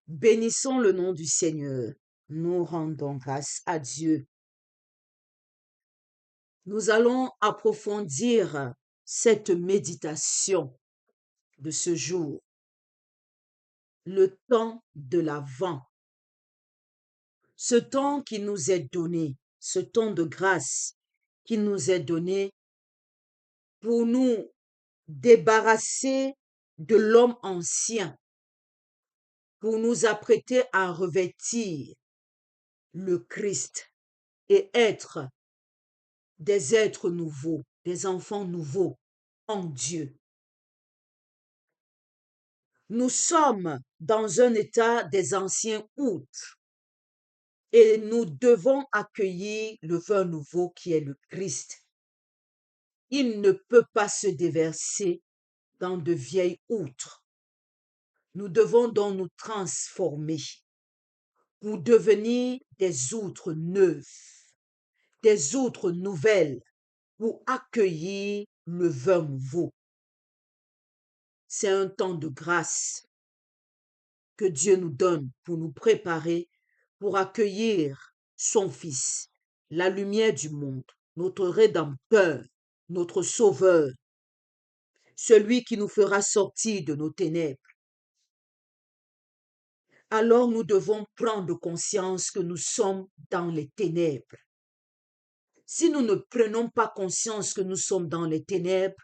Bénissons le nom du Seigneur. Nous rendons grâce à Dieu. Nous allons approfondir cette méditation de ce jour, le temps de l'Avent. Ce temps qui nous est donné, ce temps de grâce qui nous est donné pour nous débarrasser de l'homme ancien, pour nous apprêter à revêtir le Christ et être des êtres nouveaux, des enfants nouveaux en Dieu. Nous sommes dans un état des anciens outres et nous devons accueillir le vin nouveau qui est le Christ. Il ne peut pas se déverser dans de vieilles outres. Nous devons donc nous transformer pour devenir des outres neuves, des outres nouvelles pour accueillir le vin nouveau. C'est un temps de grâce que Dieu nous donne pour nous préparer pour accueillir son Fils, la lumière du monde, notre Rédempteur, notre Sauveur, celui qui nous fera sortir de nos ténèbres. Alors nous devons prendre conscience que nous sommes dans les ténèbres. Si nous ne prenons pas conscience que nous sommes dans les ténèbres,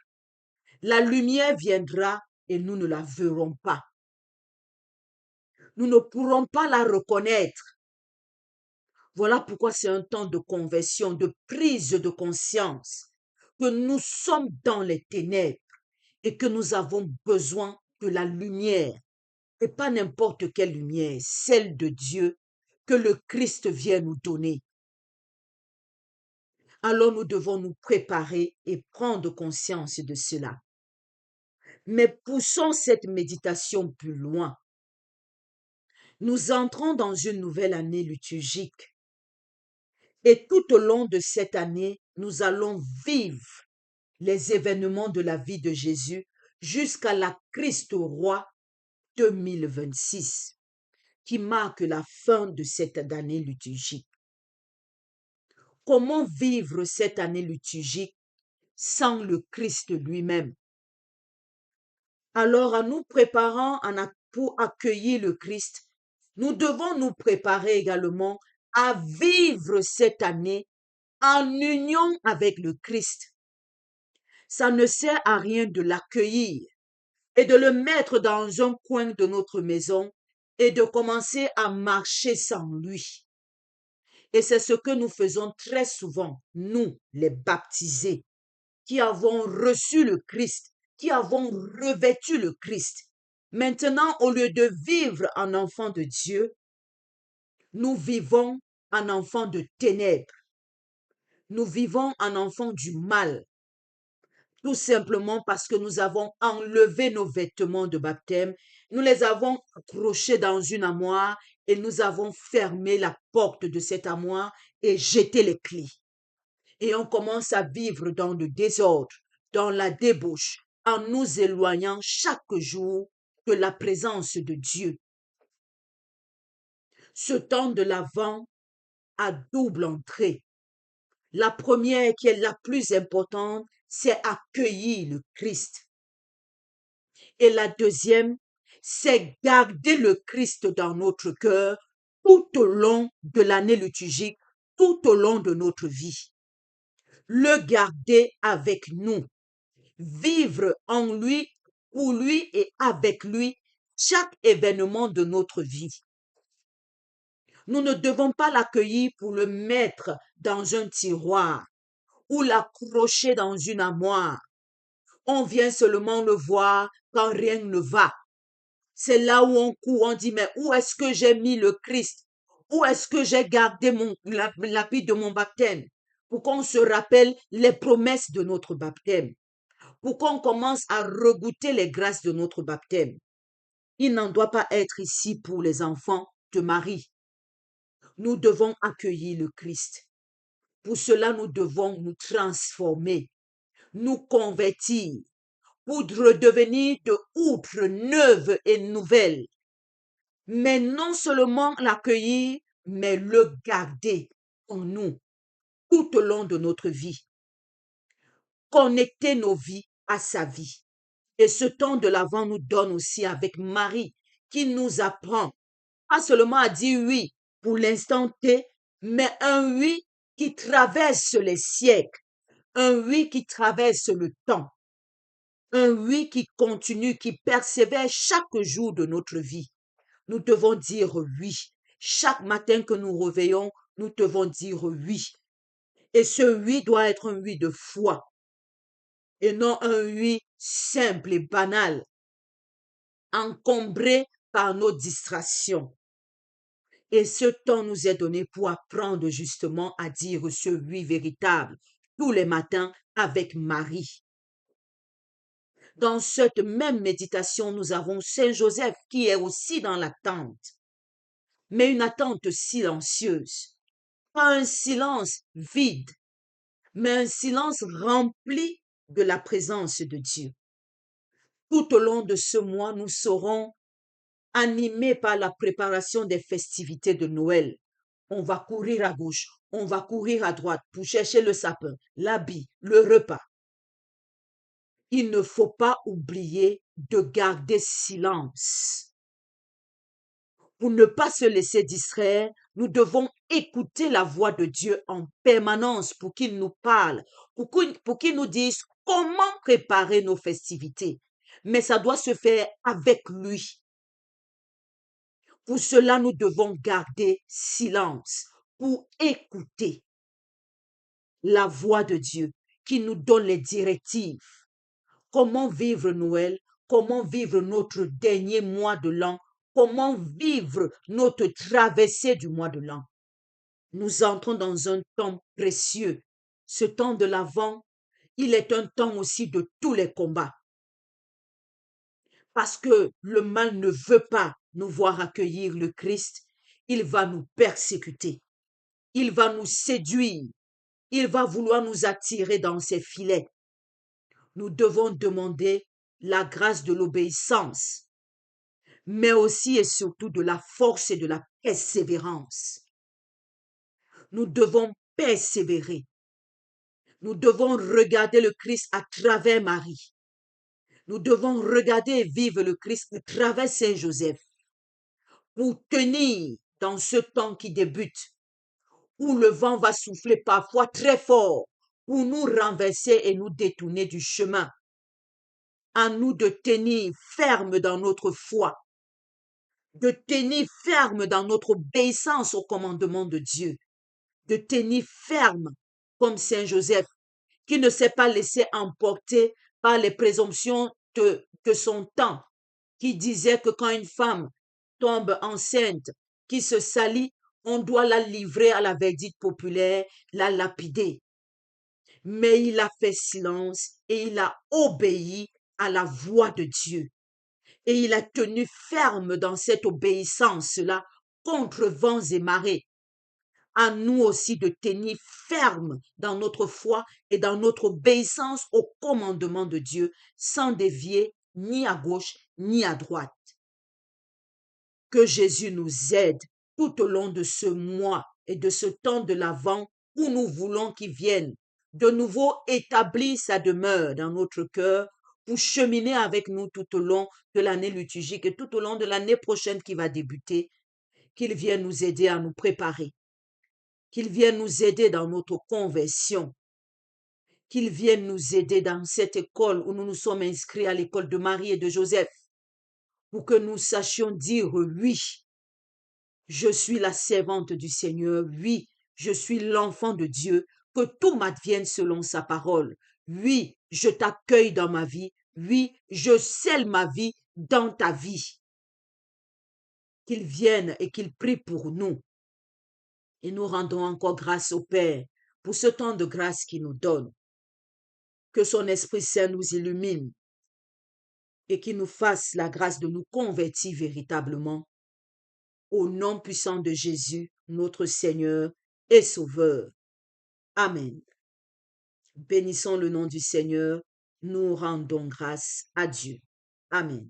la lumière viendra et nous ne la verrons pas. Nous ne pourrons pas la reconnaître. Voilà pourquoi c'est un temps de conversion, de prise de conscience, que nous sommes dans les ténèbres et que nous avons besoin de la lumière, et pas n'importe quelle lumière, celle de Dieu que le Christ vient nous donner. Alors nous devons nous préparer et prendre conscience de cela. Mais poussons cette méditation plus loin. Nous entrons dans une nouvelle année liturgique. Et tout au long de cette année, nous allons vivre les événements de la vie de Jésus jusqu'à la Christ roi 2026, qui marque la fin de cette année liturgique. Comment vivre cette année liturgique sans le Christ lui-même? Alors, en nous préparant pour accueillir le Christ, nous devons nous préparer également à vivre cette année en union avec le Christ. Ça ne sert à rien de l'accueillir et de le mettre dans un coin de notre maison et de commencer à marcher sans lui. Et c'est ce que nous faisons très souvent, nous, les baptisés, qui avons reçu le Christ, qui avons revêtu le Christ. Maintenant, au lieu de vivre en enfant de Dieu, nous vivons en enfant de ténèbres. Nous vivons en enfant du mal. Tout simplement parce que nous avons enlevé nos vêtements de baptême, nous les avons accrochés dans une armoire et nous avons fermé la porte de cette armoire et jeté les clés. Et on commence à vivre dans le désordre, dans la débauche, en nous éloignant chaque jour de la présence de Dieu. Ce temps de l'Avent a double entrée. La première, qui est la plus importante, c'est accueillir le Christ. Et la deuxième, c'est garder le Christ dans notre cœur tout au long de l'année liturgique, tout au long de notre vie. Le garder avec nous, vivre en lui, pour lui et avec lui chaque événement de notre vie. Nous ne devons pas l'accueillir pour le mettre dans un tiroir ou l'accrocher dans une armoire. On vient seulement le voir quand rien ne va. C'est là où on court, on dit, mais où est-ce que j'ai mis le Christ? Où est-ce que j'ai gardé l'habit de mon baptême? Pour qu'on se rappelle les promesses de notre baptême. Pour qu'on commence à regoûter les grâces de notre baptême. Il n'en doit pas être ici pour les enfants de Marie. Nous devons accueillir le Christ. Pour cela, nous devons nous transformer, nous convertir, pour redevenir de outres neuves et nouvelles. mais non seulement l'accueillir, mais le garder en nous tout au long de notre vie. Connecter nos vies à sa vie. Et ce temps de l'Avent nous donne aussi avec Marie, qui nous apprend pas seulement à dire oui pour l'instant T, mais un oui qui traverse les siècles, un oui qui traverse le temps, un oui qui continue, qui persévère chaque jour de notre vie. Nous devons dire oui. Chaque matin que nous réveillons, nous devons dire oui. Et ce oui doit être un oui de foi et non un oui simple et banal, encombré par nos distractions. Et ce temps nous est donné pour apprendre justement à dire ce oui véritable tous les matins avec Marie. Dans cette même méditation, nous avons Saint Joseph qui est aussi dans l'attente, mais une attente silencieuse, pas un silence vide, mais un silence rempli de la présence de Dieu. Tout au long de ce mois, nous serons animés par la préparation des festivités de Noël. On va courir à gauche, on va courir à droite pour chercher le sapin, l'habit, le repas. Il ne faut pas oublier de garder silence. Pour ne pas se laisser distraire, nous devons écouter la voix de Dieu en permanence pour qu'il nous parle, pour qu'il nous dise comment préparer nos festivités. Mais ça doit se faire avec lui. Pour cela, nous devons garder silence pour écouter la voix de Dieu qui nous donne les directives. Comment vivre Noël? Comment vivre notre dernier mois de l'an? Comment vivre notre traversée du mois de l'an? Nous entrons dans un temps précieux. Ce temps de l'Avent, il est un temps aussi de tous les combats. Parce que le mal ne veut pas nous voir accueillir le Christ, il va nous persécuter, il va nous séduire, il va vouloir nous attirer dans ses filets. Nous devons demander la grâce de l'obéissance, mais aussi et surtout de la force et de la persévérance. Nous devons persévérer. Nous devons regarder le Christ à travers Marie. Nous devons regarder et vivre le Christ à travers Saint Joseph pour tenir dans ce temps qui débute, où le vent va souffler parfois très fort pour nous renverser et nous détourner du chemin. À nous de tenir ferme dans notre foi, de tenir ferme dans notre obéissance au commandement de Dieu, de tenir ferme comme Saint Joseph, qui ne s'est pas laissé emporter par les présomptions de son temps, qui disait que quand une femme tombe enceinte, qui se salit, on doit la livrer à la verdict populaire, la lapider. Mais il a fait silence et il a obéi à la voix de Dieu. Et il a tenu ferme dans cette obéissance-là contre vents et marées. À nous aussi de tenir ferme dans notre foi et dans notre obéissance au commandement de Dieu, sans dévier ni à gauche ni à droite. Que Jésus nous aide tout au long de ce mois et de ce temps de l'Avent où nous voulons qu'il vienne de nouveau établir sa demeure dans notre cœur pour cheminer avec nous tout au long de l'année liturgique et tout au long de l'année prochaine qui va débuter, qu'il vienne nous aider à nous préparer, qu'il vienne nous aider dans notre conversion, qu'il vienne nous aider dans cette école où nous nous sommes inscrits à l'école de Marie et de Joseph, pour que nous sachions dire oui. Je suis la servante du Seigneur, oui, je suis l'enfant de Dieu, que tout m'advienne selon sa parole. Oui, je t'accueille dans ma vie, oui, je scelle ma vie dans ta vie. Qu'il vienne et qu'il prie pour nous. Et nous rendons encore grâce au Père pour ce temps de grâce qu'il nous donne. Que son Esprit Saint nous illumine et qu'il nous fasse la grâce de nous convertir véritablement. Au nom puissant de Jésus, notre Seigneur et Sauveur. Amen. Bénissons le nom du Seigneur, nous rendons grâce à Dieu. Amen.